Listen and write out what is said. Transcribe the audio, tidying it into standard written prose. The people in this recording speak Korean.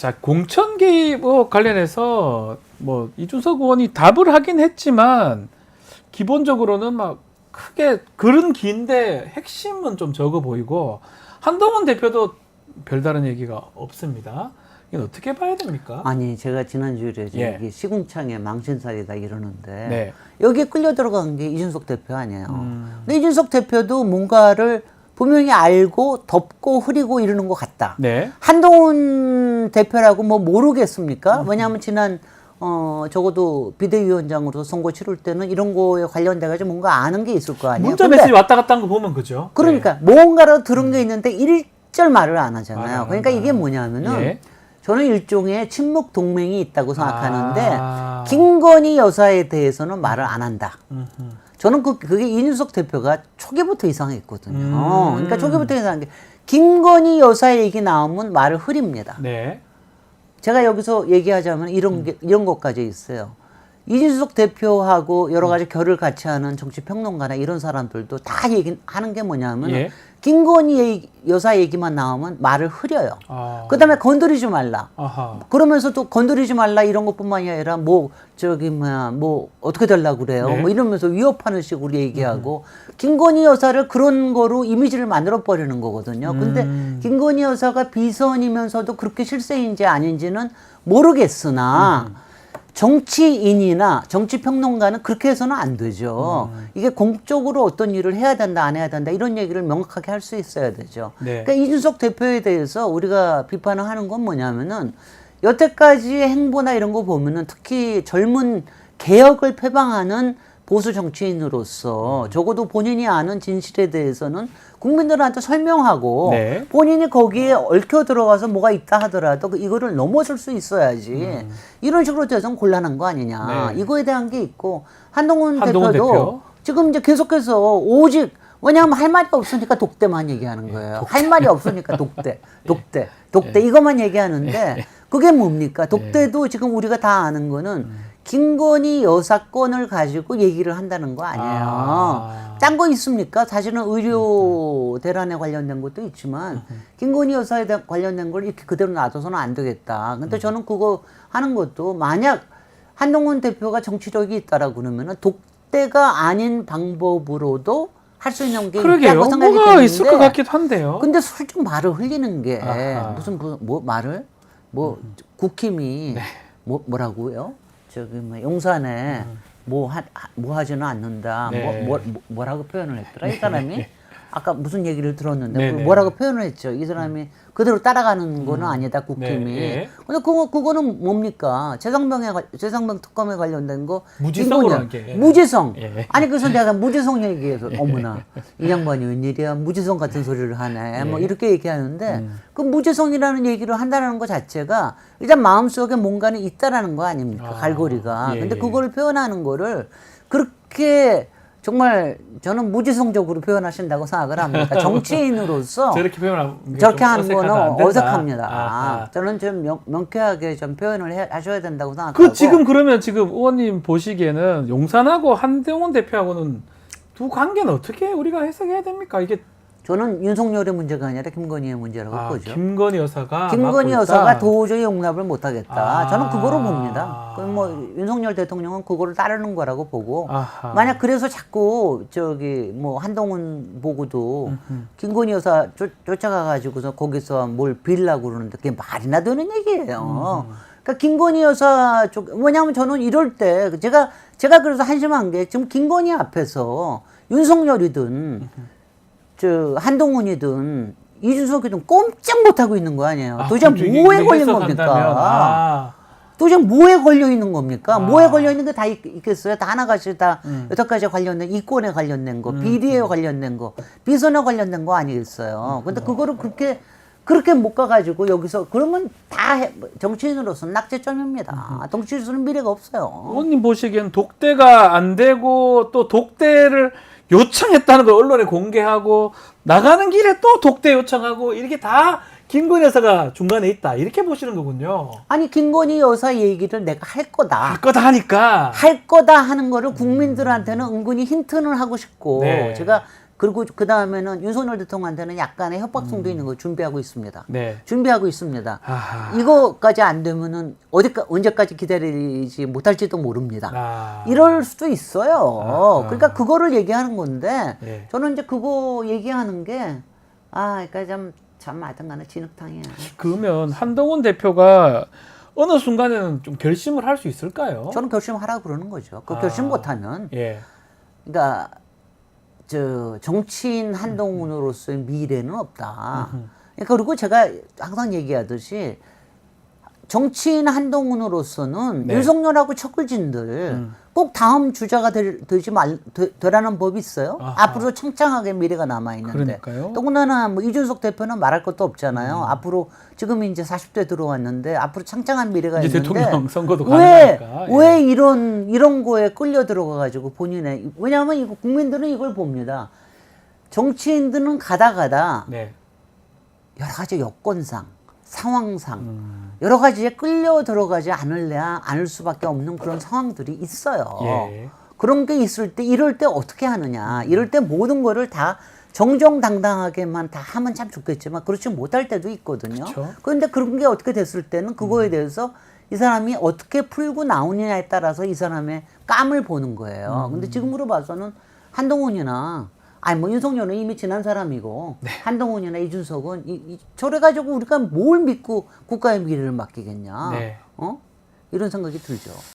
자, 공천 개입 의혹 관련해서 뭐 이준석 의원이 답을 하긴 했지만 기본적으로는 막 크게 글은 긴데 핵심은 좀 적어 보이고 한동훈 대표도 별다른 얘기가 없습니다. 이건 어떻게 봐야 됩니까? 아니 제가 지난주에 예. 저기 시궁창에 망신살이다 이러는데 네. 여기에 끌려 들어간 게 이준석 대표 아니에요. 근데 이준석 대표도 뭔가를 분명히 알고 덮고 흐리고 이러는 것 같다. 네. 한동훈 대표라고 뭐 모르겠습니까? 왜냐하면 지난 적어도 비대위원장으로 선거 치를 때는 이런 거에 관련돼가지고 뭔가 아는 게 있을 거 아니에요. 문자 메시지 왔다 갔다 한 거 보면 그죠? 그러니까 뭔가로 들은 게 있는데 일절 말을 안 하잖아요. 안 그러니까 한다. 이게 뭐냐면은 예. 저는 일종의 친목 동맹이 있다고 생각하는데 아. 김건희 여사에 대해서는 말을 안 한다. 음흠. 저는 그게 이준석 대표가 초기부터 이상했거든요. 그러니까 초기부터 이상한 게 김건희 여사 얘기 나오면 말을 흐립니다. 네. 제가 여기서 얘기하자면 이런 것까지 있어요. 이준석 대표하고 여러 가지 결을 같이 하는 정치 평론가나 이런 사람들도 다 얘기하는 게 뭐냐면 예. 김건희 여사 얘기만 나오면 말을 흐려요. 아. 그다음에 건드리지 말라. 아하. 그러면서 또 건드리지 말라 이런 것뿐만이 아니라 뭐 어떻게 되려고 그래요. 네. 뭐 이러면서 위협하는 식으로 얘기하고 김건희 여사를 그런 거로 이미지를 만들어 버리는 거거든요. 근데 김건희 여사가 비선이면서도 그렇게 실세인지 아닌지는 모르겠으나 정치인이나 정치평론가는 그렇게 해서는 안 되죠. 이게 공적으로 어떤 일을 해야 된다, 안 해야 된다, 이런 얘기를 명확하게 할 수 있어야 되죠. 네. 그러니까 이준석 대표에 대해서 우리가 비판을 하는 건 뭐냐면은 여태까지의 행보나 이런 거 보면은 특히 젊은 개혁을 표방하는 보수 정치인으로서 적어도 본인이 아는 진실에 대해서는 국민들한테 설명하고 네. 본인이 거기에 얽혀 들어가서 뭐가 있다 하더라도 이거를 넘어설 수 있어야지 이런 식으로 돼서는 곤란한 거 아니냐. 네. 이거에 대한 게 있고 한동훈 한동훈 대표도 대표. 지금 이제 계속해서 오직 왜냐하면 할 말이 없으니까 독대만 얘기하는 거예요. 할 말이 없으니까 독대 이것만 얘기하는데 그게 뭡니까? 독대도 지금 우리가 다 아는 거는 김건희 여사건을 가지고 얘기를 한다는 거 아니에요. 딴 거 있습니까? 사실은 의료 대란에 관련된 것도 있지만 김건희 여사에 관련된 걸 이렇게 그대로 놔둬서는 안 되겠다. 근데 저는 그거 하는 것도 만약 한동훈 대표가 정치력이 있다라고 그러면은 독대가 아닌 방법으로도 할 수 있는 게 그러게요. 있다고 생각이 뭐가 드는데 있을 것 같기도 한데요. 근데 솔직히 말을 흘리는 게 아하. 무슨 말을 국힘이 뭐라고요? 저기 용산에 뭐 하지는 않는다. 네. 뭐라고 표현을 했더라 이 사람이. 아까 무슨 얘기를 들었는데 네네. 뭐라고 표현을 했죠. 이 사람이 그대로 따라가는 거는 아니다 국힘이. 네. 근데 그거는 뭡니까? 최상병 특검에 관련된 거. 무지성으로 이거냐? 한 게. 무지성. 예. 아니 그래서 내가 무지성 얘기해서 어머나 이 양반이 웬일이야 무지성 같은 소리를 하네. 뭐 이렇게 얘기하는데 그 무지성이라는 얘기를 한다는 것 자체가 일단 마음속에 뭔가는 있다라는 거 아닙니까? 갈고리가. 예, 근데 예. 그거를 표현하는 거를 그렇게 정말 저는 무지성적으로 표현하신다고 생각을 합니다. 정치인으로서 저렇게 표현하면 저렇게 좀 하는 거는 어색하다, 안 된다. 어색합니다. 아하. 저는 좀 명쾌하게 좀 표현을 하셔야 된다고 생각하고. 그 지금 그러면 지금 의원님 보시기에는 용산하고 한동훈 대표하고는 두 관계는 어떻게 우리가 해석해야 됩니까? 이게 저는 윤석열의 문제가 아니라 김건희의 문제라고 보죠. 김건희 여사가 김건희 맡고 여사가 있다. 도저히 용납을 못하겠다. 저는 그거로 아. 봅니다. 뭐 윤석열 대통령은 그거를 따르는 거라고 보고 아하. 만약 그래서 자꾸 뭐 한동훈 보고도 김건희 여사 쫓아가가지고서 거기서 뭘 빌라고 그러는데 그게 말이나 되는 얘기예요. 그러니까 김건희 여사 왜냐하면 저는 이럴 때 제가 그래서 한심한 게 지금 김건희 앞에서 윤석열이든 한동훈이든 이준석이든 꼼짝 못하고 있는 거 아니에요. 도대체 뭐에 걸린 겁니까? 도대체 뭐에 걸려 있는 겁니까? 뭐에 걸려 있는 게 다 있겠어요? 다 하나같이 다 여섯 가지 관련된 이권에 관련된 거, 비리에 관련된 거, 비선에 관련된 거 아니겠어요? 근데 그거를 그렇게 못 가가지고 여기서 그러면 다 정치인으로서는 낙제점입니다. 정치인으로서는 미래가 없어요. 의원님 보시기엔 독대가 안 되고 또 독대를 요청했다는 걸 언론에 공개하고 나가는 길에 또 독대 요청하고 이렇게 다 김건희 여사가 중간에 있다 이렇게 보시는 거군요. 아니 김건희 여사 얘기를 내가 할 거다. 할 거다 하니까. 할 거다 하는 거를 국민들한테는 은근히 힌트는 하고 싶고 네. 제가 그리고 그 다음에는 윤석열 대통령한테는 약간의 협박성도 있는 거 준비하고 있습니다. 네. 준비하고 있습니다. 아하. 이거까지 안 되면은 언제까지 기다리지 못할지도 모릅니다. 아. 이럴 수도 있어요. 아하. 그러니까 그거를 얘기하는 건데 예. 저는 이제 그거 얘기하는 게 그러니까 참 하여튼간에 진흙탕이야. 그러면 한동훈 대표가 어느 순간에는 좀 결심을 할 수 있을까요? 저는 결심하라고 그러는 거죠. 그 결심 못하면 예. 그러니까 정치인 한동훈으로서의 미래는 없다. 그러니까 그리고 제가 항상 얘기하듯이 정치인 한동훈으로서는 네. 윤석열하고 척을진들 꼭 다음 주자가 되라는 법이 있어요. 아하. 앞으로 창창하게 미래가 남아 있는데. 그러니까요. 더군다나 뭐 이준석 대표는 말할 것도 없잖아요. 앞으로 지금 이제 40대 들어왔는데 앞으로 창창한 미래가 이제 있는데 대통령 선거도 왜 가능하니까. 왜 이런 거에 끌려 들어가 가지고 본인의 왜냐하면 이거 국민들은 이걸 봅니다. 정치인들은 가다 네. 여러 가지 여건상 상황상 여러 가지에 끌려 들어가지 않을 수밖에 없는 그런 상황들이 있어요. 예. 그런 게 있을 때 이럴 때 어떻게 하느냐. 이럴 때 모든 거를 다 정정당당하게만 다 하면 참 좋겠지만 그렇지 못할 때도 있거든요. 그쵸. 그런데 그런 게 어떻게 됐을 때는 그거에 대해서 이 사람이 어떻게 풀고 나오느냐에 따라서 이 사람의 깜을 보는 거예요. 근데 지금으로 봐서는 한동훈이나 뭐 윤석열은 이미 지난 사람이고 한동훈이나 이준석은 저래 가지고 우리가 뭘 믿고 국가의 미래를 맡기겠냐. 네. 이런 생각이 들죠.